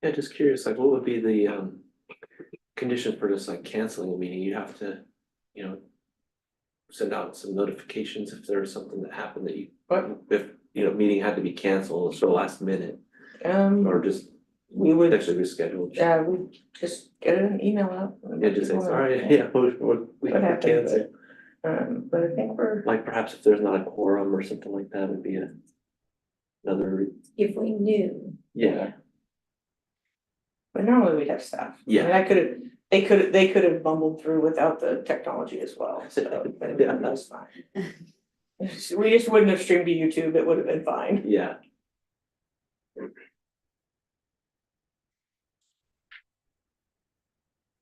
Yeah, just curious, like what would be the condition for just like canceling a meeting? You have to, you know, send out some notifications if there was something that happened that you, What? if, meeting had to be canceled, so last minute, or just We would, potentially rescheduled. we just get an email out. and Yeah, just say, people know. sorry, yeah, we What have to happened, cancel. But I think we're, Like perhaps if there's not a quorum or something like that, would be another, If we knew. yeah, but normally we'd have staff. I mean, Yeah. they could have bumbled through without the technology as well, so but Yeah. that's fine. We just wouldn't have streamed to YouTube, it would have been fine. yeah.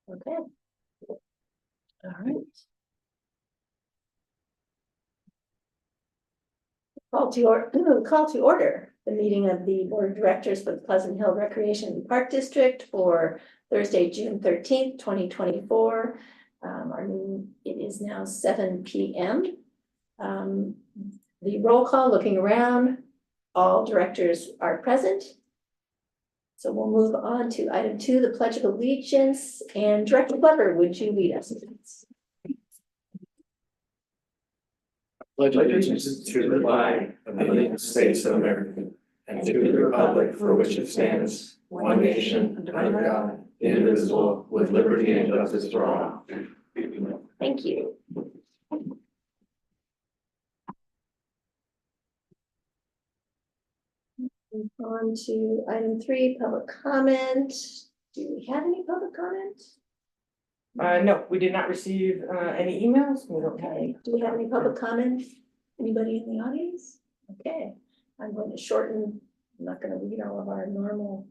Okay. All right. Call to order the meeting of the Board of Directors for the Pleasant Hill Recreation and Park District for Thursday, June 13th, 2024. It is now 7 p.m. The roll call, looking around, all directors are present. So we'll move on to item 2, the Pledge of Allegiance, and Director Glover, would you lead us, please? Pledge allegiance to the flag of the United States of America and to the republic for which it stands, one nation, under God, indivisible, with liberty and justice for all. Thank you. Move on to item 3, public comment. Do we have any public comment? No, we did not receive any emails, we don't have any. Do we have any public comment? Anybody in the audience? Okay, I'm going to shorten, I'm not gonna read all of our normal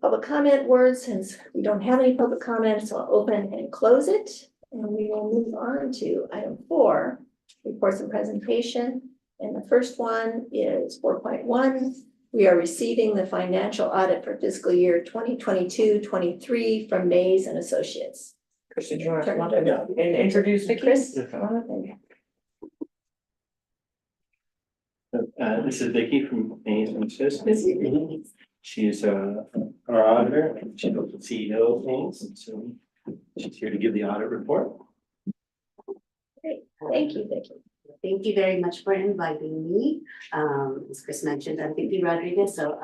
public comment words since we don't have any public comments, so I'll open and close it. And we will move on to item 4, reports and presentation. And the first one is 4.1. We are receiving the financial audit for fiscal year 2022-23 from Mays and Associates. Chris, did you want Turn to it over. and introduce Chris? Come on up and- This is Vicky from Mays and Associates. She's our auditor, and she's the CEO of Mays, and so she's here to give the audit report. Great, thank you, Vicki. Thank you very much for inviting me. As Chris mentioned, I'm Vicky Rodriguez, so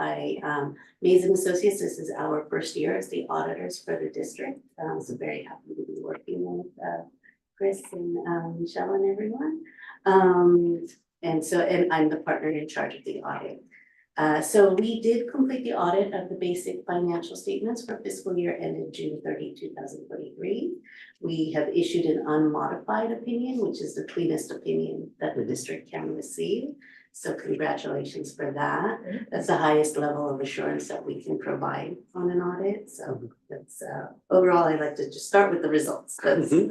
Mays and Associates, this is our first year as the auditors for the district. So very happy to be working with Chris and Michelle and everyone. And I'm the partner in charge of the audit. So we did complete the audit of the basic financial statements for fiscal year ended June 30, 2023. We have issued an unmodified opinion, which is the cleanest opinion that the district can receive. So congratulations for that. That's the highest level of assurance that we can provide on an audit. So that's overall, I'd like to just start with the results. That's it.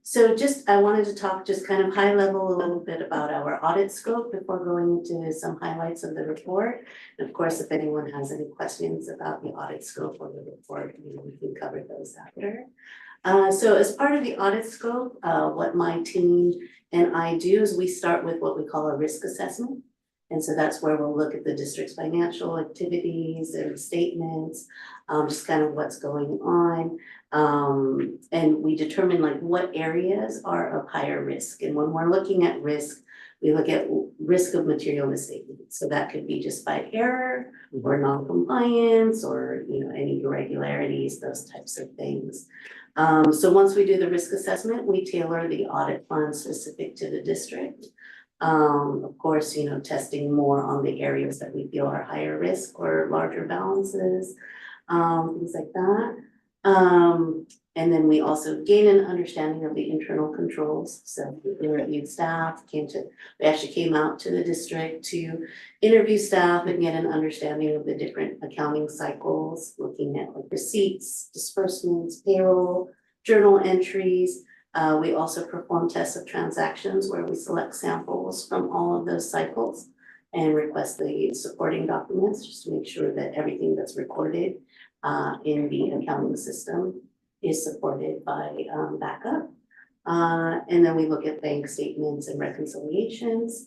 So I wanted to talk just kind of high level a little bit about our audit scope before going into some highlights of the report. And of course, if anyone has any questions about the audit scope or the report, we can cover those after. So as part of the audit scope, what my team and I do is we start with what we call a risk assessment. And so that's where we'll look at the district's financial activities and statements, just kind of what's going on. And we determine like what areas are of higher risk. And when we're looking at risk, we look at risk of material misstatement. So that could be just by error or non-compliance or any irregularities, those types of things. So once we do the risk assessment, we tailor the audit plan specific to the district. Of course, testing more on the areas that we feel are higher risk or larger balances, things like that. And then we also gain an understanding of the internal controls. So we interviewed staff, we actually came out to the district to interview staff and get an understanding of the different accounting cycles, looking at like receipts, disbursements, payroll, journal entries. We also perform tests of transactions where we select samples from all of those cycles and request the supporting documents just to make sure that everything that's recorded in the accounting system is supported by backup. And then we look at bank statements and reconciliations.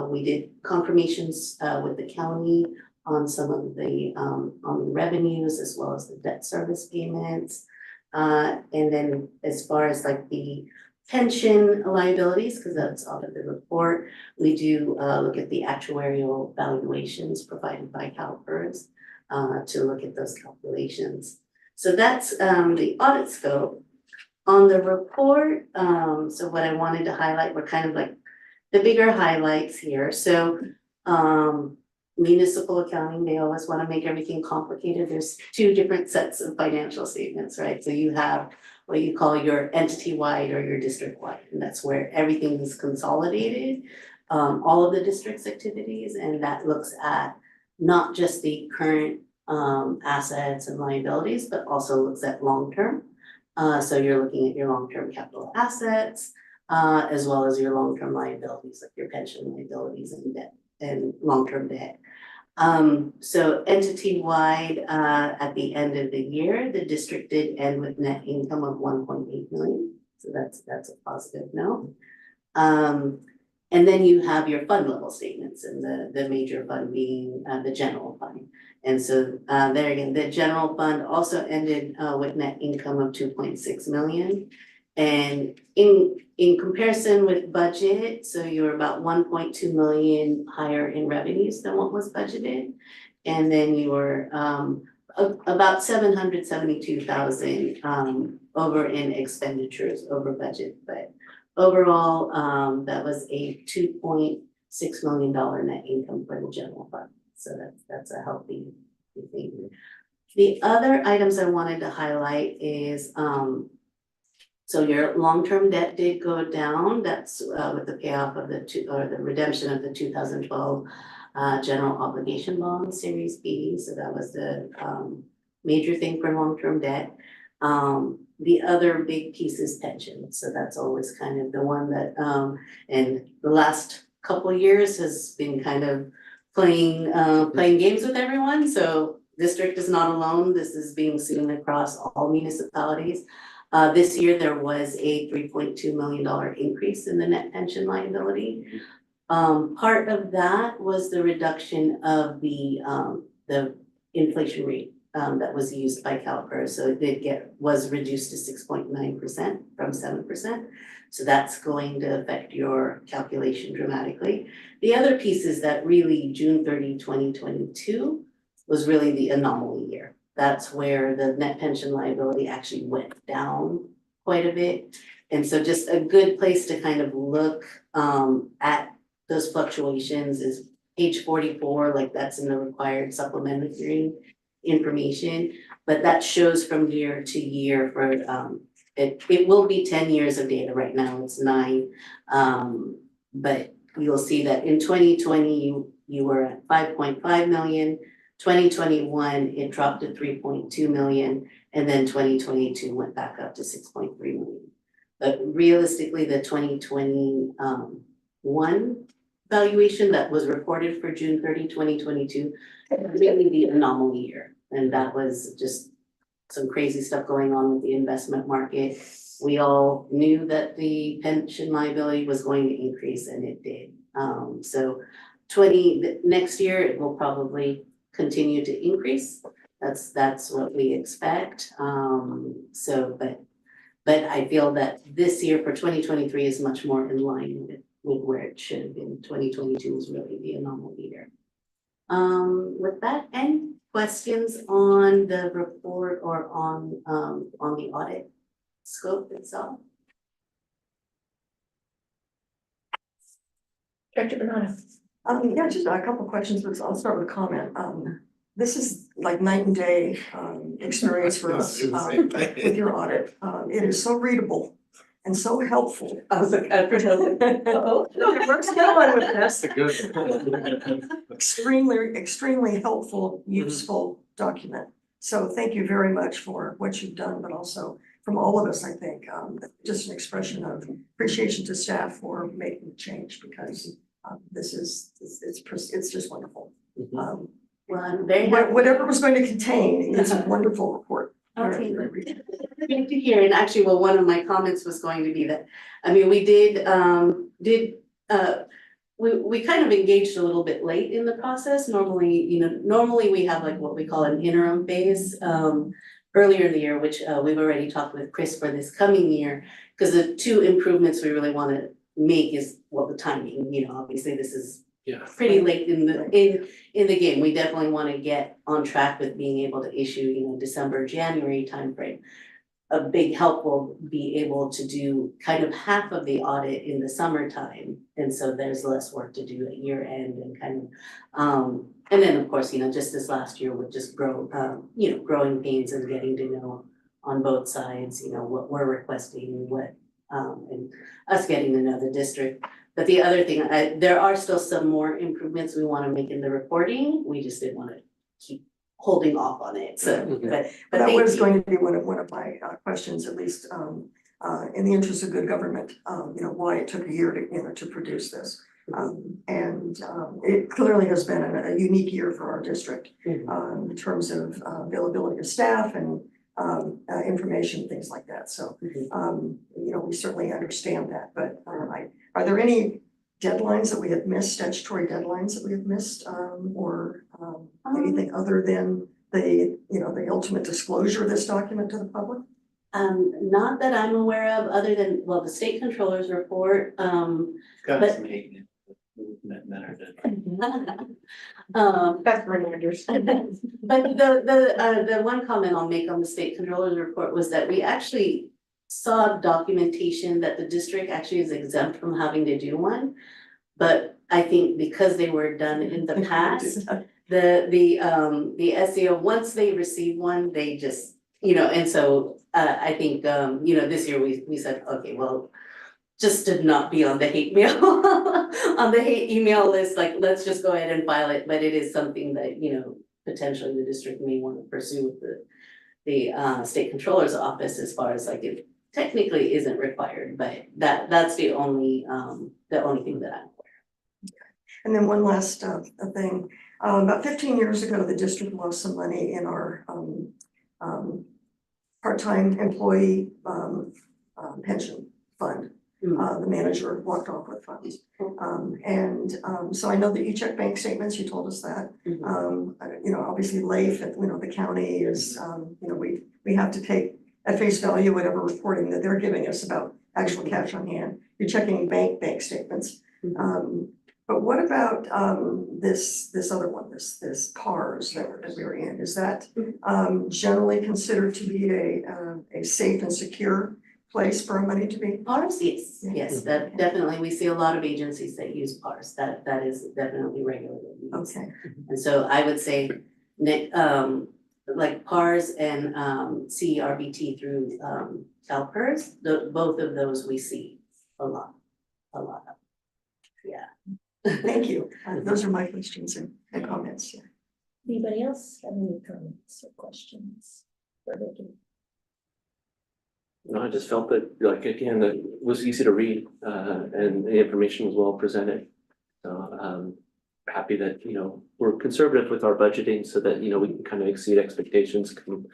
We did confirmations with the county on some of the, on the revenues as well as the debt service payments. And then as far as like the pension liabilities, because that's out of the report, we do look at the actuarial valuations provided by CalPERS to look at those calculations. So that's the audit scope. On the report, so what I wanted to highlight were kind of like the bigger highlights here. So municipal accounting, they always want to make everything complicated. There's two different sets of financial statements, right? So you have what you call your entity-wide or your district-wide, and that's where everything is consolidated, all of the district's activities, and that looks at not just the current assets and liabilities, but also looks at long-term. So you're looking at your long-term capital assets, as well as your long-term liabilities, like your pension liabilities and debt and long-term debt. So entity-wide, at the end of the year, the district did end with net income of 1.8 million. So that's a positive note. And then you have your fund level statements, and the major fund being the general fund. And so there again, the general fund also ended with net income of 2.6 million. And in comparison with budget, so you're about 1.2 million higher in revenues than what was budgeted. And then you were about 772,000 over in expenditures over budget. But overall, that was a $2.6 million net income for the general fund. So that's a healthy thing. The other items I wanted to highlight is so your long-term debt did go down. That's with the payoff of the redemption of the 2012 general obligation bond Series B. So that was the major thing for long-term debt. The other big piece is pension. So that's always kind of the one that in the last couple of years has been kind of playing games with everyone. So district is not alone. This is being seen across all municipalities. This year, there was a $3.2 million increase in the net pension liability. Part of that was the reduction of the inflation rate that was used by CalPERS. So it was reduced to 6.9% from 7%. So that's going to affect your calculation dramatically. The other piece is that really June 30, 2022 was really the anomaly year. That's where the net pension liability actually went down quite a bit. And so just a good place to kind of look at those fluctuations is page 44, like that's in the required supplementary information. But that shows from year to year for, it will be 10 years of data. Right now it's 9. But you'll see that in 2020, you were at 5.5 million. 2021, it dropped to 3.2 million, and then 2022 went back up to 6.3 million. But realistically, the 2021 valuation that was reported for June 30, 2022, really the anomaly year. And that was just some crazy stuff going on with the investment market. We all knew that the pension liability was going to increase, and it did. So next year, it will probably continue to increase. That's what we expect. But I feel that this year for 2023 is much more in line with where it should have been. 2022 was really the anomaly year. With that, any questions on the report or on the audit scope itself? Director Bernardo. Yeah, just a couple of questions, but I'll start with a comment. This is like night and day experience for us with your audit. It is so readable and so helpful. I was like, I pretended. No, we're still on with this. That's a good. Extremely helpful, useful document. So thank you very much for what you've done, but also from all of us, I think, just an expression of appreciation to staff for making the change, because this is, it's just wonderful. Well, I'm very happy. Whatever it was going to contain, it's a wonderful report. Okay, great to hear. And actually, well, one of my comments was going to be that, I mean, we we kind of engaged a little bit late in the process. Normally we have like what we call an interim phase earlier in the year, which we've already talked with Chris for this coming year. Because the two improvements we really want to make is, well, the timing, obviously this is Yeah. pretty late in the game. We definitely want to get on track with being able to issue, December, January timeframe. A big help will be able to do kind of half of the audit in the summertime, and so there's less work to do at year end and kind of, and then of course, just this last year with just growing pains and getting to know on both sides, what we're requesting, and us getting to know the district. But the other thing, there are still some more improvements we want to make in the reporting. We just didn't want to keep holding off on it, so, but That thank was you. going to be one of my questions, at least in the interest of good government, why it took a year to produce this. And it clearly has been a unique year for our district in terms of availability of staff and information, things like that. So, we certainly understand that, but are there any deadlines that we have missed, statutory deadlines that we have missed, or anything other than the ultimate disclosure of this document to the public? Not that I'm aware of, other than, well, the state controller's report, Got But- some hate matter to. That's reminders. But the one comment I'll make on the state controller's report was that we actually saw documentation that the district actually is exempt from having to do one. But I think because they were done in the past, the SEO, once they receive one, they just, and so I think, this year we said, okay, well, just to not be on the hate mail, on the hate email list, like, let's just go ahead and file it, but it is something that, potentially the district may want to pursue with the state controller's office, as far as like, it technically isn't required, but that's the only thing that I'm aware of. And then one last thing, about 15 years ago, the district lost some money in our part-time employee pension fund. The manager walked off with funds. So I know that you check bank statements, you told us that. Obviously LAIF, the county is, we have to take at face value whatever reporting that they're giving us about actual cash on hand. You're checking bank statements. But what about this other one, this PARS that we were in? Is that generally considered to be a safe and secure place for our money to be? PARS, yes, that definitely, we see a lot of agencies that use PARS, that is definitely regulated. Okay. And so I would say, like PARS and CRBT through CalPERS, both of those we see a lot of, yeah. Thank you. Those are my questions and comments. Anybody else have any comments or questions for Vicky? No, I just felt that, like, again, it was easy to read, and the information was well presented. So, happy that, we're conservative with our budgeting so that, we can kind of exceed expectations, come,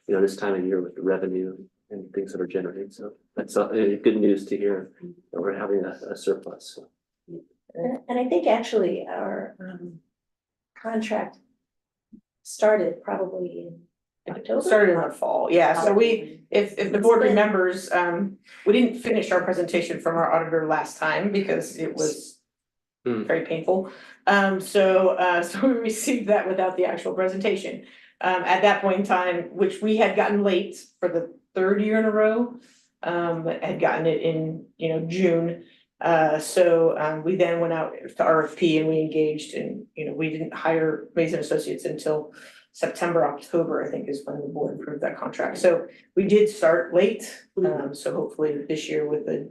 this time of year with the revenue and things that are generated. So that's good news to hear that we're having a surplus. So. And I think actually our contract started probably in October. Started in the fall, yeah, so if the board remembers, we didn't finish our presentation from our auditor last time because it was very painful. So we received that without the actual presentation. At that point in time, which we had gotten late for the third year in a row, had gotten it in, June. So we then went out to RFP and we engaged, and, we didn't hire Mason Associates until September, October, I think, is when the board approved that contract. So we did start late. So hopefully this year with the,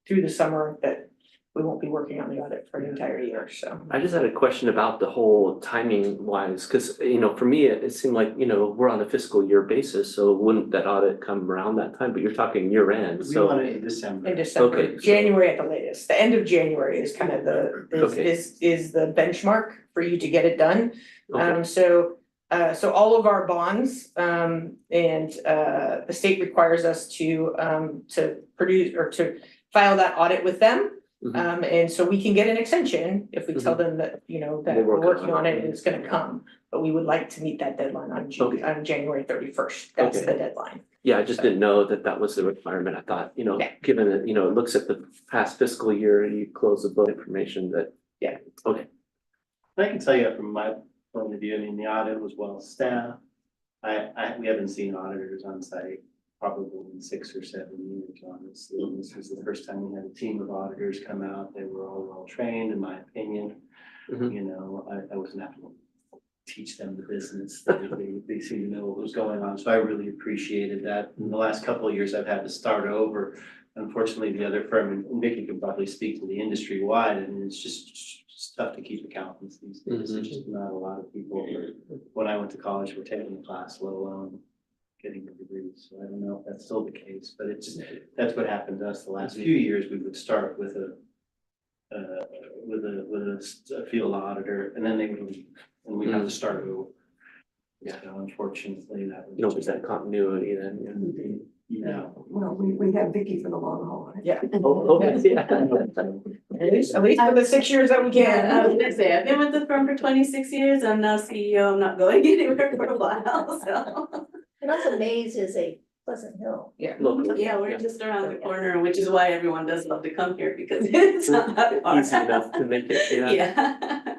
through the summer, that we won't be working on the audit for an entire year, so. I just had a question about the whole timing wise, because, for me, it seemed like, we're on a fiscal year basis, so wouldn't that audit come around that time? But you're talking year end, We so. want it in December. In December, Okay, so- January at the latest, the end of January is kind of Okay. is the benchmark for you to get it done. Okay. So all of our bonds, and the state requires us to produce or to file that audit with them. Mhm. And so we can get an extension if we tell them that, you know, that We're we're working working on on it. it and it's gonna come. But we would like to meet that deadline on Okay. on January 31st. That's Okay. the deadline. Yeah, I just didn't know that that was the requirement. I thought, you know, Yeah. given that, you know, it looks at the past fiscal year and you close the book information that. Yeah. Okay, I can tell you from my point of view, I mean, the audit was well staffed. We haven't seen auditors on site probably in 6 or 7 years, honestly. And this was the first time we had a team of auditors come out. They were all well trained, in my opinion. Mhm. You know, I wasn't having to teach them the business. They seemed to know what was going on. So I really appreciated that. In the last couple of years, I've had to start over. Unfortunately, the other firm, and Vicky can probably speak to the industry wide, and it's just tough to keep accountants these days. There's just not a lot of people. When I went to college, were taking the class, let alone getting a degree. So I don't know if that's still the case, but it's just, that's what happened to us the last few years. We would start with a field auditor, and then they would leave, and we have to start over. Yeah. So unfortunately, that was you know, just, that continuity then, yeah. yeah. Well, we have Vicky for the long haul, right? Yeah. Oh, okay, yeah. At least for the 6 years that we Yeah, I was can. gonna say, I've been with the firm for 26 years, I'm now CEO, I'm not going anywhere for a while, so. And also Maze is a Pleasant Hill. Local. Yeah, we're just around the corner, which is why everyone does love to come here, because it's not that far. Easy enough to make it, yeah. Yeah.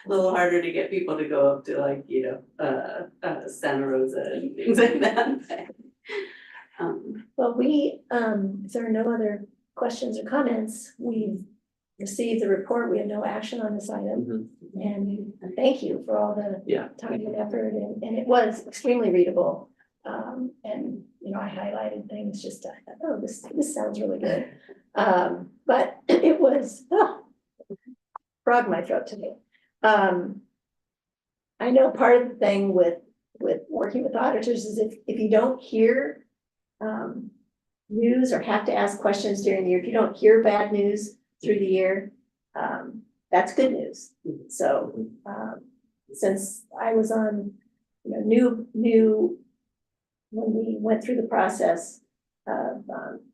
A little harder to get people to go up to like, you know, Santa Rosa and things like that. Well, if there are no other questions or comments, we've received the report. We have no action on this item. Mhm. And thank you for all the Yeah. time and effort, and it was extremely readable. And, you know, I highlighted things just to, oh, this sounds really good. But it was, frog in my throat today. I know part of the thing with working with auditors is if you don't hear news or have to ask questions during the year, if you don't hear bad news through the year, that's good news. So, since I was on, you know, new, when we went through the process of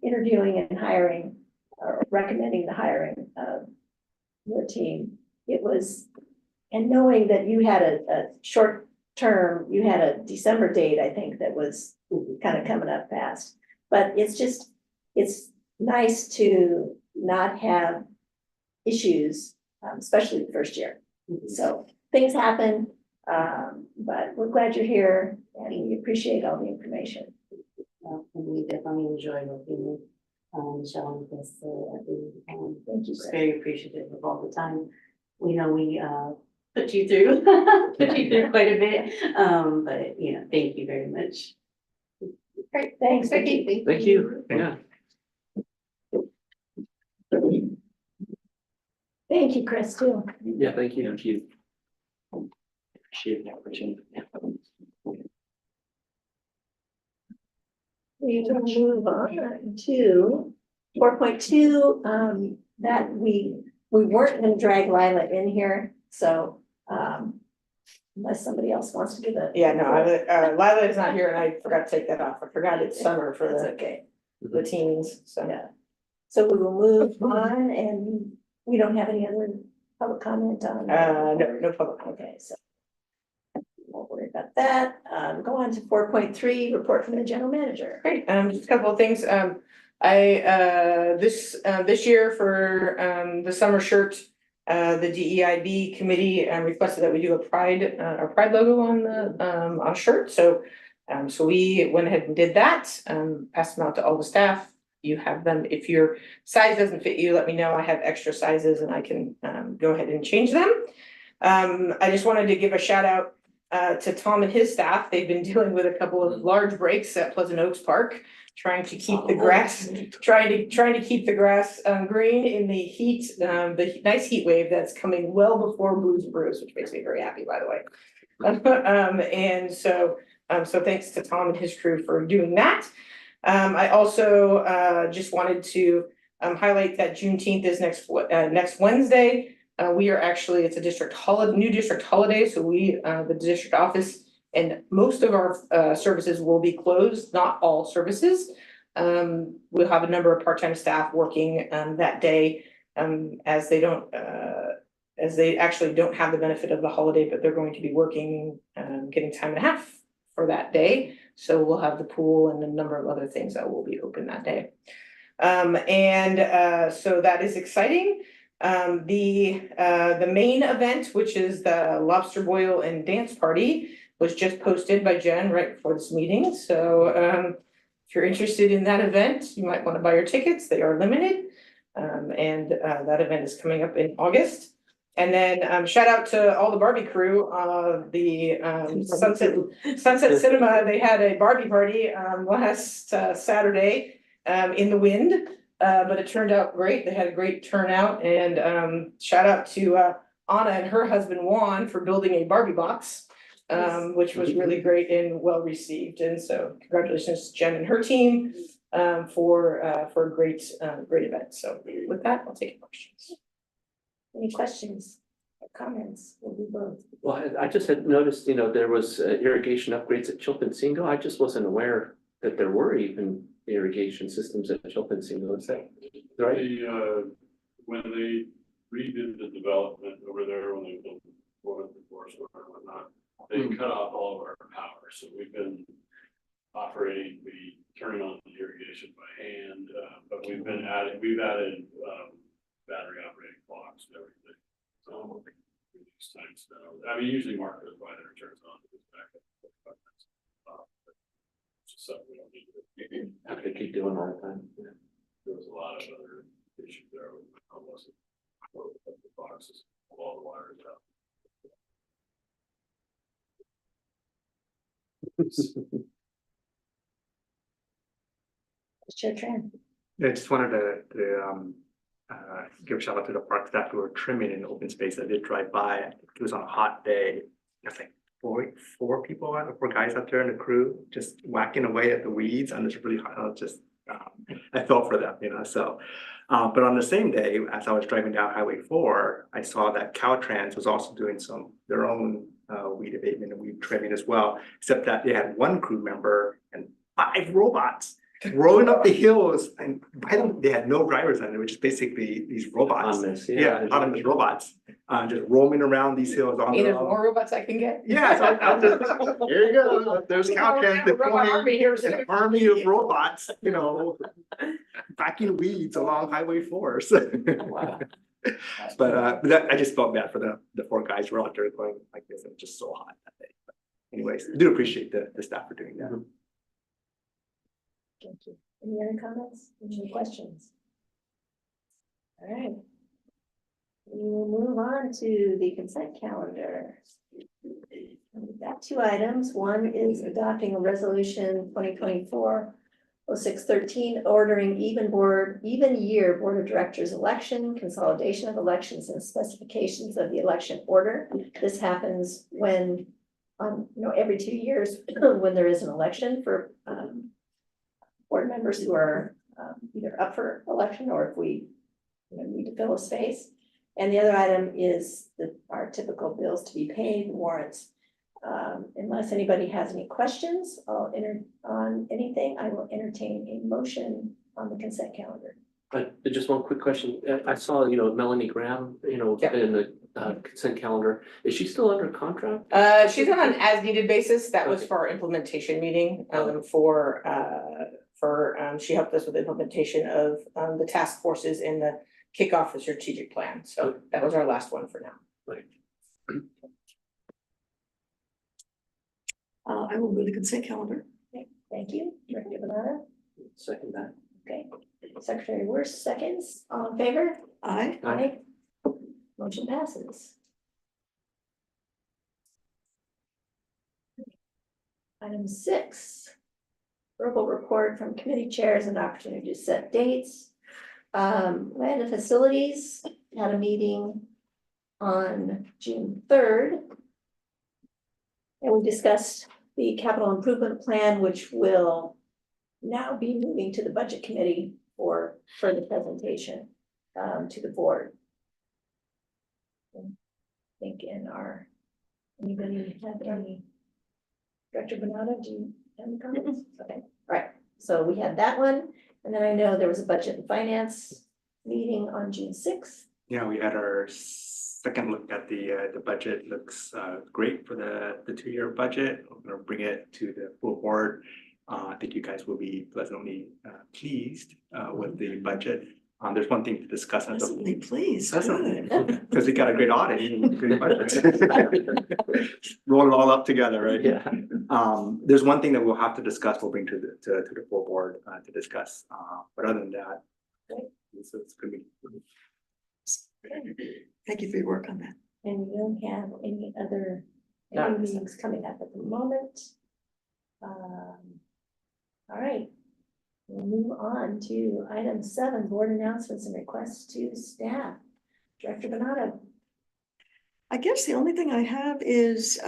interviewing and hiring, or recommending the hiring of your team, it was, and knowing that you had a short term, you had a December date, I think, that was kind of coming up fast. But it's nice to not have issues, especially the first year. So things happen, but we're glad you're here and we appreciate all the information. And we definitely enjoy working with Michelle and Chris, so Thank you, just Chris. very appreciative of all the time. We know we put you through, quite a bit, but you know, thank you very much. Great, thanks, Vicki. Thank you, yeah. Thank you, Chris, too. Yeah, thank you. Thank you. Appreciate the opportunity. We will move on to 4.2, that we weren't gonna drag Lila in here, so, unless somebody else wants to do that. Yeah, no, Lila is not here and I forgot to take that off. I forgot it's summer for That's the okay, teens, so. yeah. So we will move on, and we don't have any other public comment on. No public. Okay, so. Won't worry about that. Go on to 4.3, report from the general manager. Great, just a couple of things, this year for, the summer shirt, the DEIB committee requested that we do our pride logo on a shirt, so we went ahead and did that, passed them out to all the staff. You have them, if your size doesn't fit you, let me know, I have extra sizes and I can, go ahead and change them. I just wanted to give a shout out to Tom and his staff. They've been dealing with a couple of large breaks at Pleasant Oaks Park, trying to keep the grass, trying to keep the grass green in the heat, the nice heat wave that's coming well before Blues Brews, which makes me very happy, by the way. And so thanks to Tom and his crew for doing that. I also just wanted to highlight that Juneteenth is next Wednesday. We are actually, it's a new district holiday, so the district office and most of our services will be closed, not all services. We'll have a number of part-time staff working that day as they don't, as they actually don't have the benefit of the holiday, but they're going to be working, getting time and a half for that day. So we'll have the pool and a number of other things that will be open that day. So that is exciting. The main event, which is the lobster boil and dance party, was just posted by Jen right before this meeting. So if you're interested in that event, you might want to buy your tickets. They are limited. That event is coming up in August. And then shout out to all the Barbie crew, the Sunset Cinema, they had a Barbie party last Saturday in the wind. But it turned out great. They had a great turnout, and shout out to Anna and her husband Juan for building a Barbie box, which was really great and well received. And so congratulations to Jen and her team for a great event. So with that, I'll take your questions. Any questions or comments? We'll do both. Well, I just had noticed, there was irrigation upgrades at Chilpancingo. I just wasn't aware that there were even irrigation systems at Chilpancingo. Is that right? When they redid the development over there, when they built the forest and whatnot, they cut off all of our power. So we've been operating, turning on the irrigation by hand, but we've added battery operated clocks and everything. So these times now, I mean, usually Mark goes by there and turns on his backup. Just something we don't need to Have to keep doing all the time. Yeah. There was a lot of other issues there with almost the boxes, all the wires out. Chair Tran. I just wanted to give a shout out to the park staff who were trimming in open space. I did drive by. I think it was on a hot day. It's like four guys out there in the crew just whacking away at the weeds on this really hot. I felt for them, So, but on the same day, as I was driving down Highway 4, I saw that Caltrans was also doing their own weed abatement and weed trimming as well. Except that they had one crew member and 5 robots rolling up the hills, and by them they had no drivers on it, which is basically these robots. Autonomous robots, just roaming around these hills on Hey, their there's own. more robots I can get. Yeah, so I'm just, here you go. There's Caltrans deploying an army of robots, backing weeds along Highway 4. So. Wow. But I just felt bad for the 4 guys who were out there going like this, and just so hot that day. But anyways, I do appreciate the staff for doing that. Thank you. Any other comments? Any questions? All right. We will move on to the consent calendar. We've got 2 items. One is adopting a resolution 2024-0613, ordering even year board of directors election, consolidation of elections, and specifications of the election order. This happens when, every 2 years when there is an election for board members who are either up for election or if we need to fill a space. And the other item is our typical bills to be paid, warrants. Unless anybody has any questions on anything, I will entertain a motion on the consent calendar. Just one quick question. I saw, Melanie Graham, in the consent calendar. Is she still under contract? She's on an as needed basis. That was for our implementation meeting, she helped us with the implementation of the task forces and the kickoff the strategic plan. So that was our last one for now. Right. I will move the consent calendar. Thank you, Director Banana. Second that. Okay, Secretary Wurst seconds. All in favor? Aye. Aye. Motion passes. Item 6. Verbal report from committee chairs and opportunity to set dates. Land and Facilities had a meeting on June 3rd. And we discussed the capital improvement plan, which will now be moving to the budget committee for further presentation to the board. I think anybody have any? Director Bernardo, do you have any comments? Okay, all right. So we had that one, and then I know there was a budget and finance meeting on June 6th. Yeah, we had our second look at the budget. Looks great for the 2-year budget. We're gonna bring it to the full board. I think you guys will be pleasantly pleased with the budget. There's one thing to discuss at Pleasantly pleased, Pleasantly. good. because we got a great audit. And great budget. Roll it all up together, right? Yeah. There's one thing that we'll have to discuss. We'll bring to the full board to discuss. But other than that, it's gonna be. Thank you for your work on that. And we don't have any other No. meetings coming up at the moment. All right. We'll move on to item 7, board announcements and requests to staff. Director Bernardo. I guess the only thing I have is,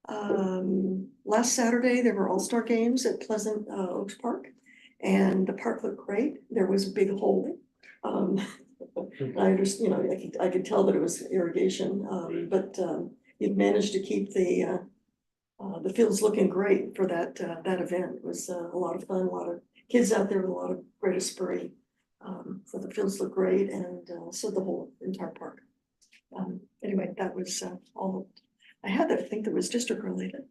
last Saturday, there were all-star games at Pleasant Oaks Park. And the park looked great. There was a big hole. I understand, I could tell that it was irrigation, but you've managed to keep the fields looking great for that event. It was a lot of fun, a lot of kids out there with a lot of great esprit. So the fields look great, and so the whole entire park. Anyway, that was all I had that I think that was district related.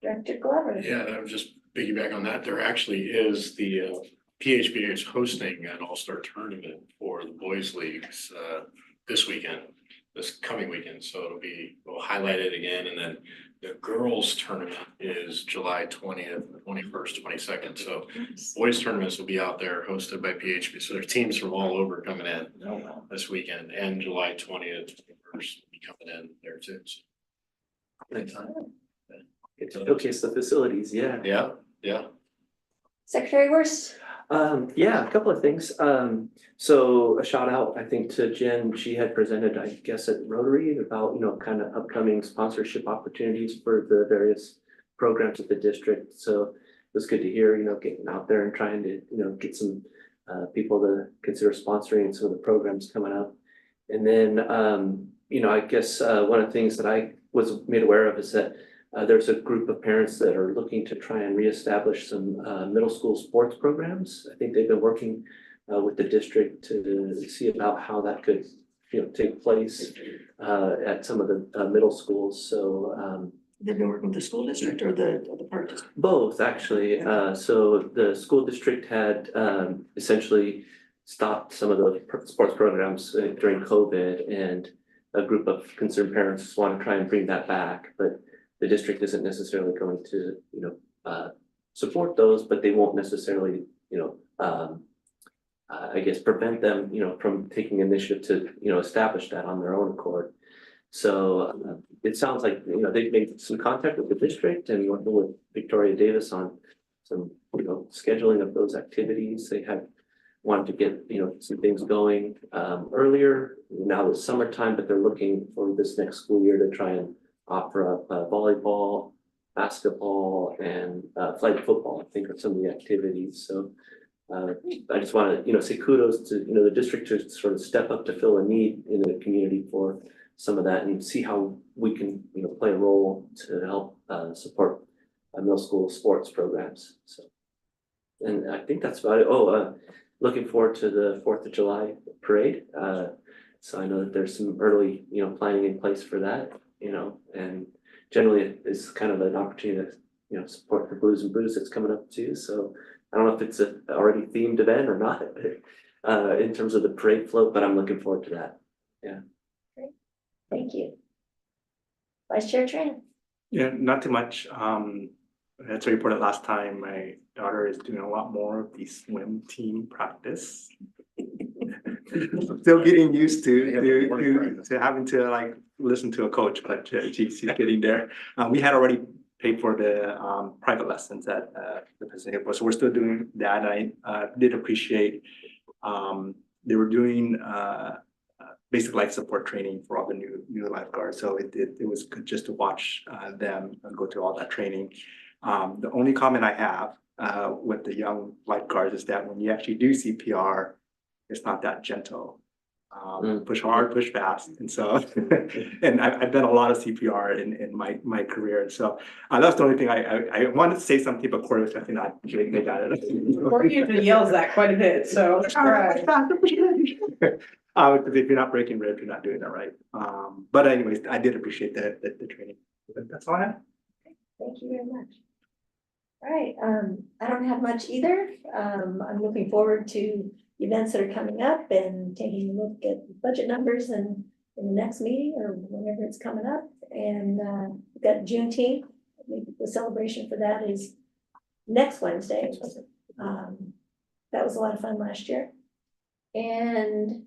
Director Glover. Yeah, that was just piggyback on that. There actually is the PHBA is hosting an all-star tournament for the boys leagues this weekend, this coming weekend. So we'll highlight it again. And then the girls tournament is July 20th, 21st, 22nd. So boys tournaments will be out there hosted by PHB. So there's teams from all over coming in this weekend, and July 20th, 21st will be coming in there too. So, Get to showcase the facilities, yeah. yeah. Secretary Worst. Yeah, a couple of things. So a shout out, I think, to Jen. She had presented, I guess, at Rotary about, kind of upcoming sponsorship opportunities for the various programs at the district. So it was good to hear, getting out there and trying to, get some people to consider sponsoring some of the programs coming up. And then, I guess one of the things that I was made aware of is that there's a group of parents that are looking to try and reestablish some middle school sports programs. I think they've been working with the district to see about how that could, take place at some of the middle schools. So They've been working with the school district or the park district? both, actually. So the school district had essentially stopped some of the sports programs during COVID, and a group of concerned parents want to try and bring that back, but the district isn't necessarily going to, support those, but they won't necessarily, I guess, prevent them, from taking initiative to, establish that on their own accord. So it sounds like, they've made some contact with the district and working with Victoria Davis on some, scheduling of those activities. They had wanted to get, some things going earlier. Now it's summertime, but they're looking for this next school year to try and offer up volleyball, basketball, and flag football, I think, are some of the activities. So I just want to, say kudos to, the district to sort of step up to fill a need in the community for some of that and see how we can, play a role to help support middle school sports programs. So, and I think that's about it. Looking forward to the 4th of July parade. So I know that there's some early, planning in place for that. And generally it's kind of an opportunity to, support the Blues and Brews that's coming up too. So I don't know if it's a already themed event or not, in terms of the parade float, but I'm looking forward to that. Yeah. Great. Thank you. Vice Chair Tran. Yeah, not too much. As I reported last time, my daughter is doing a lot more of the swim team practice. Still getting used to having to listen to a coach, but she's getting there. We had already paid for the private lessons at the Pacific, so we're still doing that. I did appreciate they were doing basic life support training for all the new lifeguards. So it was good just to watch them go through all that training. The only comment I have with the young lifeguards is that when you actually do CPR, it's not that gentle. push hard, push fast, and so, and I've done a lot of CPR in my career, and so that's the only thing I wanted to say something, but Corey was definitely not, they got it. Corey usually yells that quite a bit, so. Because if you're not breaking ribs, you're not doing that right. But anyways, I did appreciate the training. That's all I have. Thank you very much. All right, I don't have much either. I'm looking forward to events that are coming up and taking a look at budget numbers and in the next meeting or whenever it's coming up. And we've got Juneteenth. The celebration for that is next Wednesday. That was a lot of fun last year. And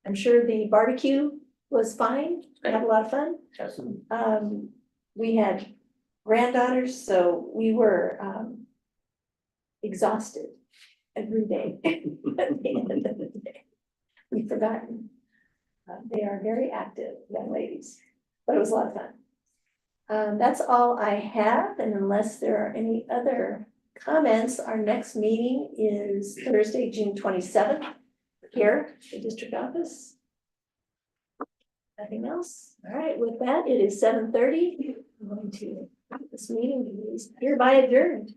I'm sure the barbecue was fine. I had a lot of fun. We had granddaughters, so we were exhausted every day. At the end of the day, we've forgotten. They are very active young ladies, but it was a lot of fun. That's all I have, and unless there are any other comments, our next meeting is Thursday, June 27th, here at the district office. Nothing else? All right, with that, it is 7:30. I'm going to, this meeting is hereby adjourned.